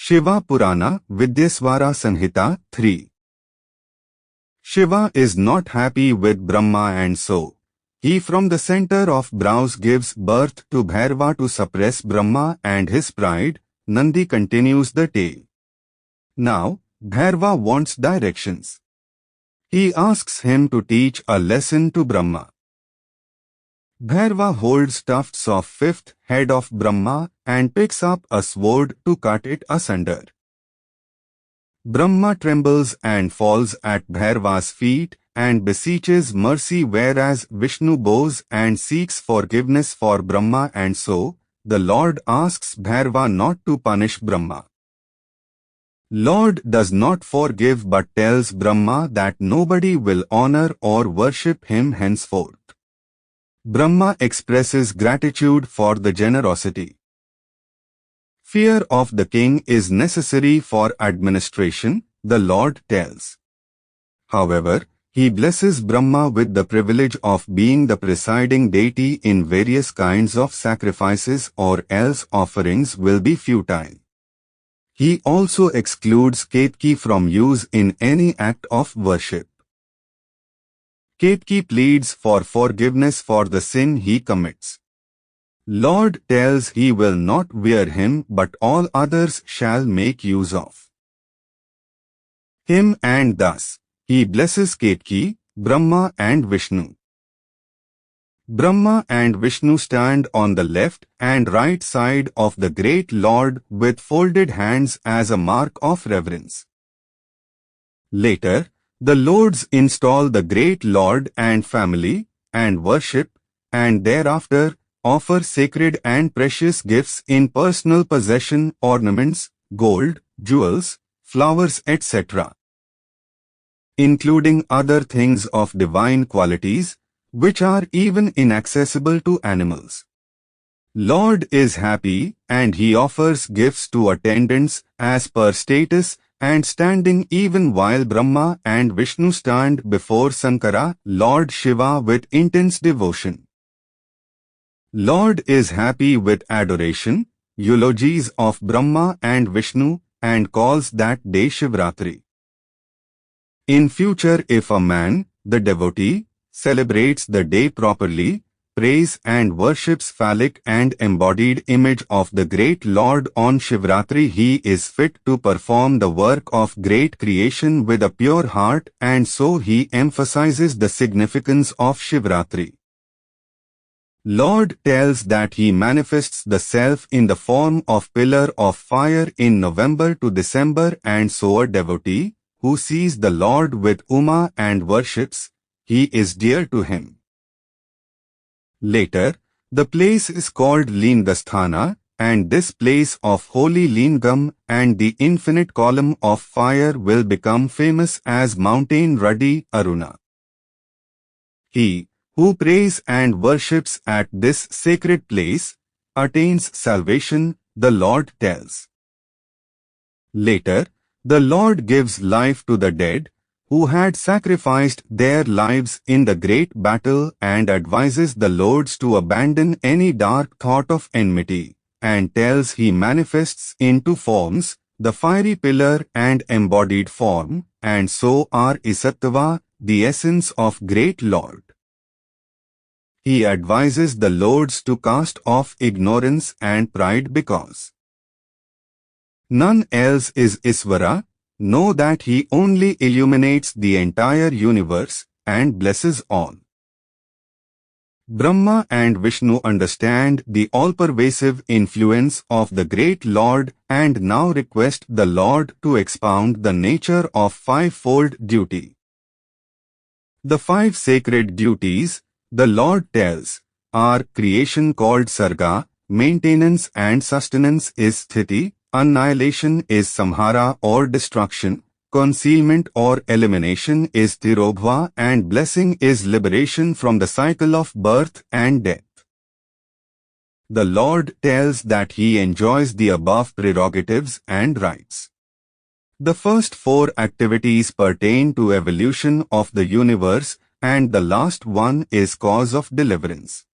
ShivaPurana, Vidyeisvara Samhita 3. Shiva is not happy with Brahma, and so he from the center of brows gives birth to Bhairava to suppress Brahma and his pride. Nandi continues the tale. Now, Bhairava wants directions. He asks him to teach a lesson to Brahma. Bhairava holds tufts of fifth head of Brahma and picks up a sword to cut it asunder. Brahma trembles and falls at Bhairava's feet and beseeches mercy, whereas Vishnu bows and seeks forgiveness for Brahma, and so the Lord asks Bhairava not to punish Brahma. Lord does not forgive but tells Brahma that nobody will honor or worship him henceforth. Brahma expresses gratitude for the generosity. Fear of the king is necessary for administration, the Lord tells. However, he blesses Brahma with the privilege of being the presiding deity in various kinds of sacrifices, or else offerings will be futile. He also excludes Ketaki from use in any act of worship. Ketaki pleads for forgiveness for the sin he commits. Lord tells he will not wear him but all others shall make use of him, and thus he blesses Ketaki, Brahma and Vishnu. Brahma and Vishnu stand on the left and right side of the great Lord with folded hands as a mark of reverence. Later, the lords install the great Lord and family and worship, and thereafter offer sacred and precious gifts in personal possession, ornaments, gold, jewels, flowers, etc., including other things of divine qualities, which are even inaccessible to animals. Lord is happy and he offers gifts to attendants as per status and standing, even while Brahma and Vishnu stand before Sankara, Lord Shiva, with intense devotion. Lord is happy with adoration, eulogies of Brahma and Vishnu, and calls that day Shivratri. In future, if a man, the devotee, celebrates the day properly, prays and worships phallic and embodied image of the great Lord on Shivratri, he is fit to perform the work of great creation with a pure heart, and so he emphasizes the significance of Shivratri. Lord tells that he manifests the self in the form of pillar of fire in November to December, and so a devotee who sees the Lord with Uma and worships, he is dear to him. Later, the place is called Lingasthana, and this place of holy lingam and the infinite column of fire will become famous as mountain Ruddy Aruna. He who prays and worships at this sacred place attains salvation, the Lord tells. Later, the Lord gives life to the dead who had sacrificed their lives in the great battle, and advises the lords to abandon any dark thought of enmity, and tells he manifests in two forms, the fiery pillar and embodied form, and so are Isattva, the essence of great Lord. He advises the lords to cast off ignorance and pride, because none else is Isvara. Know that he only illuminates the entire universe and blesses all. Brahma and Vishnu understand the all-pervasive influence of the great Lord and now request the Lord to expound the nature of fivefold duty. The five sacred duties, the Lord tells, are creation called Sarga, maintenance and sustenance is Sthiti, annihilation is Samhara or destruction, concealment or elimination is Tirobhva, and blessing is liberation from the cycle of birth and death. The Lord tells that he enjoys the above prerogatives and rights. The first four activities pertain to evolution of the universe, and the last one is cause of deliverance.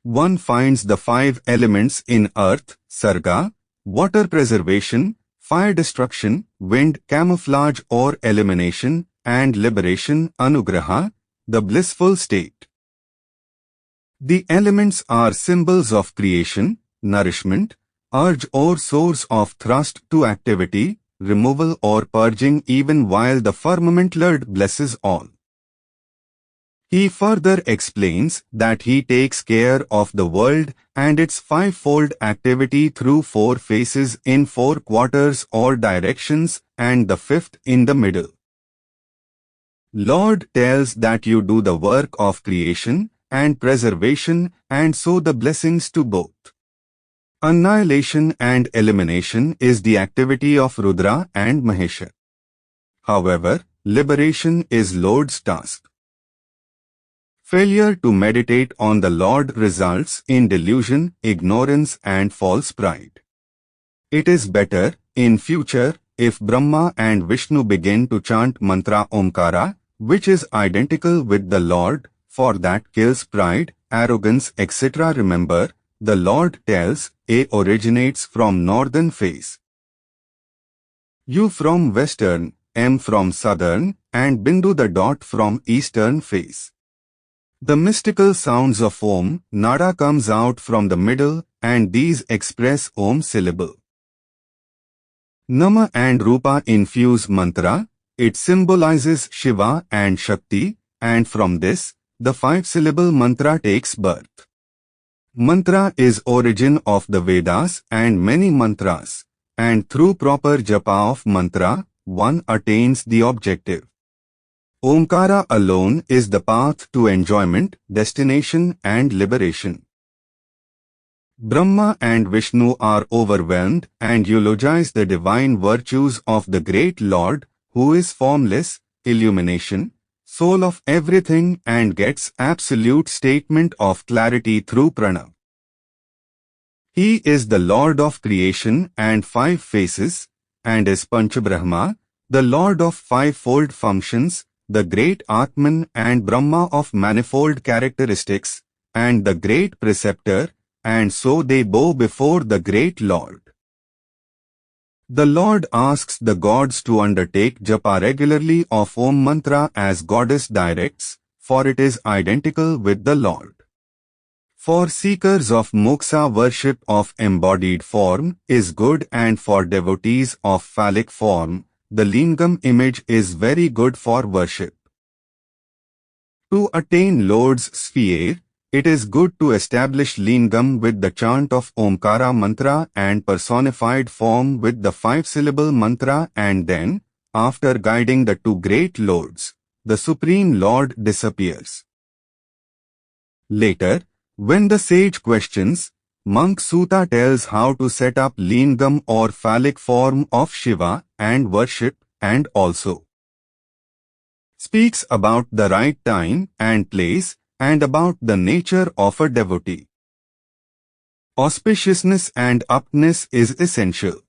One finds the five elements in earth, Sarga, water preservation, fire destruction, wind camouflage or elimination, and liberation anugraha, the blissful state. The elements are symbols of creation, nourishment, urge or source of thrust to activity, removal or purging, even while the firmament Lord blesses all. He further explains that he takes care of the world and its fivefold activity through four faces in four quarters or directions and the fifth in the middle. Lord tells that you do the work of creation and preservation and sow the blessings to both. Annihilation and elimination is the activity of Rudra and Mahesha. However, liberation is Lord's task. Failure to meditate on the Lord results in delusion, ignorance and false pride. It is better, in future, if Brahma and Vishnu begin to chant mantra Omkara, which is identical with the Lord, for that kills pride, arrogance, etc. Remember, the Lord tells, A originates from northern face, U from western, M from southern, and Bindu the dot from eastern face. The mystical sounds of Om, Nada comes out from the middle, and these express Om syllable. Nama and Rupa infuse mantra, it symbolizes Shiva and Shakti, and from this, the five-syllable mantra takes birth. Mantra is origin of the Vedas and many mantras, and through proper japa of mantra, one attains the objective. Omkara alone is the path to enjoyment, destination and liberation. Brahma and Vishnu are overwhelmed and eulogize the divine virtues of the great Lord, who is formless, illumination, soul of everything and gets absolute statement of clarity through prana. He is the Lord of creation and five faces, and is Panchabrahma, the Lord of fivefold functions, the great Atman and Brahma of manifold characteristics, and the great preceptor, and so they bow before the great Lord. The Lord asks the gods to undertake japa regularly of Om mantra as goddess directs, for it is identical with the Lord. For seekers of moksha, worship of embodied form is good, and for devotees of phallic form, the lingam image is very good for worship. To attain Lord's sphere, it is good to establish lingam with the chant of Omkara mantra and personified form with the five-syllable mantra, and then, after guiding the two great lords, the Supreme Lord disappears. Later, when the sage questions, Monk Sutta tells how to set up lingam or phallic form of Shiva and worship, and also speaks about the right time and place and about the nature of a devotee. Auspiciousness and aptness is essential.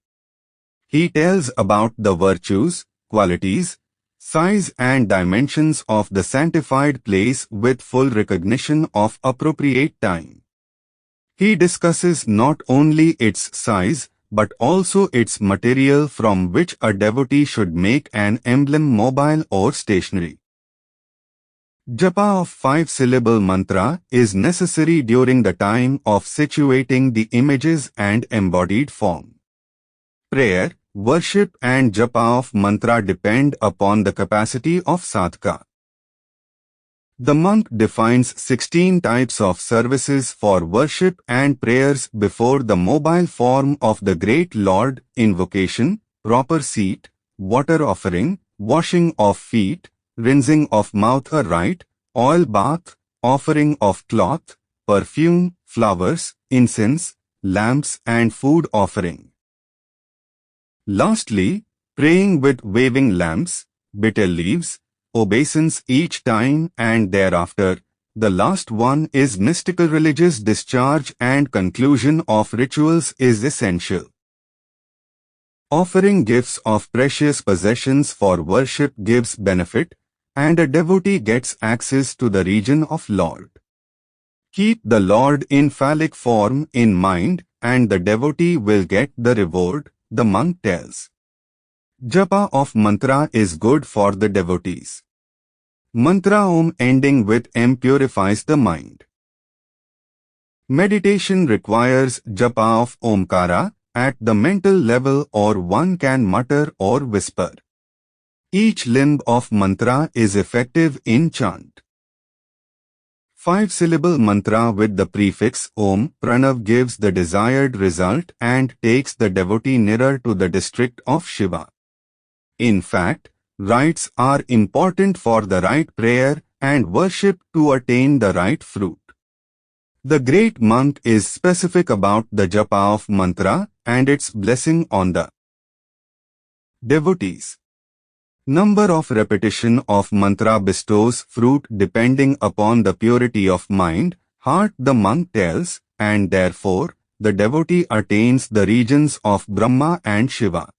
He tells about the virtues, qualities, size and dimensions of the sanctified place with full recognition of appropriate time. He discusses not only its size, but also its material from which a devotee should make an emblem, mobile or stationary. Japa of five-syllable mantra is necessary during the time of situating the images and embodied form. Prayer, worship and japa of mantra depend upon the capacity of sadhaka. The monk defines 16 types of services for worship and prayers before the mobile form of the great Lord: invocation, proper seat, water offering, washing of feet, rinsing of mouth, a rite, oil bath, offering of cloth, perfume, flowers, incense, lamps and food offering. Lastly, praying with waving lamps, bitter leaves, obeisance each time and thereafter. The last one is mystical religious discharge, and conclusion of rituals is essential. Offering gifts of precious possessions for worship gives benefit, and a devotee gets access to the region of Lord. Keep the Lord in phallic form in mind and the devotee will get the reward, the monk tells. Japa of mantra is good for the devotees. Mantra Om ending with M purifies the mind. Meditation requires japa of Omkara at the mental level, or one can mutter or whisper. Each limb of mantra is effective in chant. Five-syllable mantra with the prefix Om Pranav gives the desired result and takes the devotee nearer to the district of Shiva. In fact, rites are important for the right prayer and worship to attain the right fruit. The great monk is specific about the japa of mantra and its blessing on the devotees. Number of repetition of mantra bestows fruit depending upon the purity of mind, heart, the monk tells, and therefore, the devotee attains the regions of Brahma and Shiva.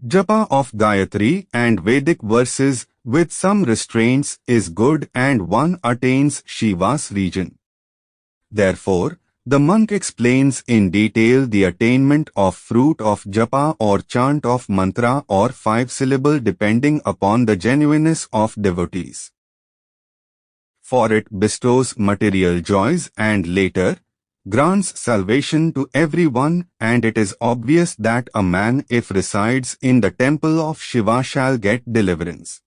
Japa of Gayatri and Vedic verses with some restraints is good and one attains Shiva's region. Therefore, the monk explains in detail the attainment of fruit of japa or chant of mantra or five-syllable depending upon the genuineness of devotees. For it bestows material joys and later grants salvation to everyone, and it is obvious that a man, if resides in the temple of Shiva, shall get deliverance.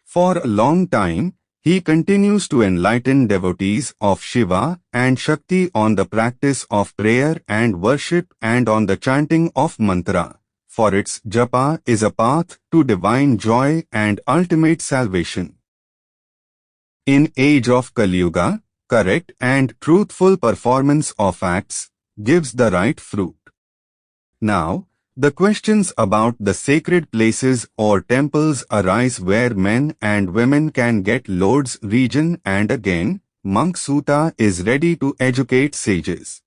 For a long time, he continues to enlighten devotees of Shiva and Shakti on the practice of prayer and worship and on the chanting of mantra, for its japa is a path to divine joy and ultimate salvation. In age of Kali Yuga, correct and truthful performance of acts gives the right fruit. Now, the questions about the sacred places or temples arise where men and women can get Lord's region, and again, Monk Sutta is ready to educate sages.